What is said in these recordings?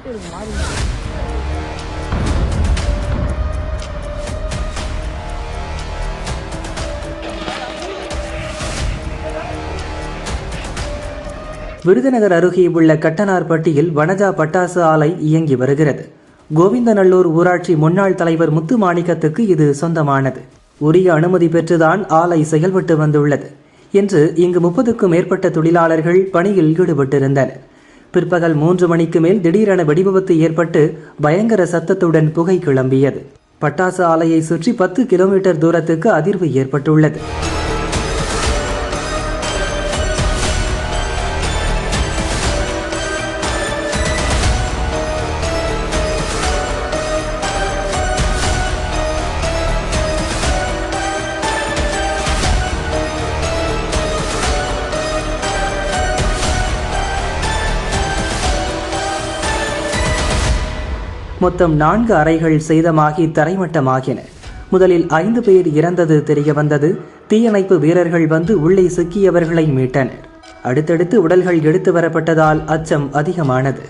விருதுநகர் அருகே உள்ள கட்டனார்பட்டியில் வனஜா பட்டாசு ஆலை இயங்கி வருகிறது. கோவிந்தநல்லூர் ஊராட்சி முன்னாள் தலைவர் முத்துமாணிக்கத்துக்கு இது சொந்தமானது. உரிய அனுமதி பெற்றுதான் ஆலை செயல்பட்டு வந்துள்ளது என்று இங்கு 30க்கும் மேற்பட்ட தொழிலாளர்கள் பணியில் ஈடுபட்டிருந்தனர். பிற்பகல் 3 மணிக்கு மேல் திடீரென வெடிவிபத்து ஏற்பட்டு பயங்கர சத்தத்துடன் புகை கிளம்பியது. பட்டாசு ஆலையை சுற்றி 10 கிலோமீட்டர் தூரத்துக்கு அதிர்வு ஏற்பட்டுள்ளது. மொத்தம் 4 அறைகள் சேதமாகி தரைமட்டமாகின. முதலில் 5 பேர் இறந்தது தெரிய வந்தது. தீயணைப்பு வீரர்கள் வந்து உள்ளே சிக்கியவர்களை மீட்டனர். அடுத்தடுத்து உடல்கள் எடுத்து வரப்பட்டதால் அச்சம் அதிகமானது.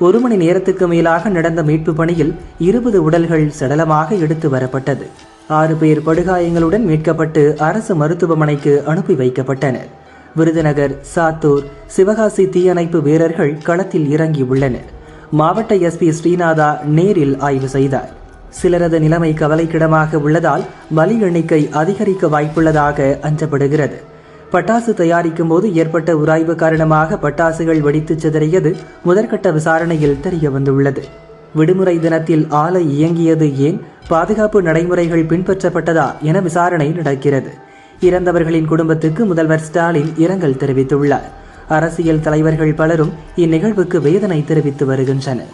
1 மணி நேரத்துக்கு மேலாக நடந்த மீட்பு பணியில் 20 உடல்கள் சடலமாக எடுத்து வரப்பட்டது. 6 பேர் படுகாயங்களுடன் மீட்கப்பட்டு அரசு மருத்துவமனைக்கு அனுப்பி வைக்கப்பட்டனர். விருதுநகர், சாத்தூர், சிவகாசி தீயணைப்பு வீரர்கள் களத்தில் இறங்கி உள்ளனர். மாவட்ட எஸ்பி ஸ்ரீநாதா நேரில் ஆய்வு செய்தார். சிலரது நிலைமை கவலைக்கிடமாக உள்ளதால் பலி எண்ணிக்கை அதிகரிக்க வாய்ப்புள்ளதாக அஞ்சப்படுகிறது. பட்டாசு தயாரிக்கும் போது ஏற்பட்ட உராய்வு காரணமாக பட்டாசுகள் வெடித்து சிதறியது முதற்கட்ட விசாரணையில் தெரிய வந்துள்ளது. விடுமுறை தினத்தில் ஆலை இயங்கியது ஏன், பாதுகாப்பு நடைமுறைகள் பின்பற்றப்பட்டதா என விசாரணை நடக்கிறது. இறந்தவர்களின் குடும்பத்துக்கு முதல்வர் ஸ்டாலின் இரங்கல் தெரிவித்துள்ளார். அரசியல் தலைவர்கள் பலரும் இந்நிகழ்வுக்கு வேதனை தெரிவித்து வருகின்றனர்.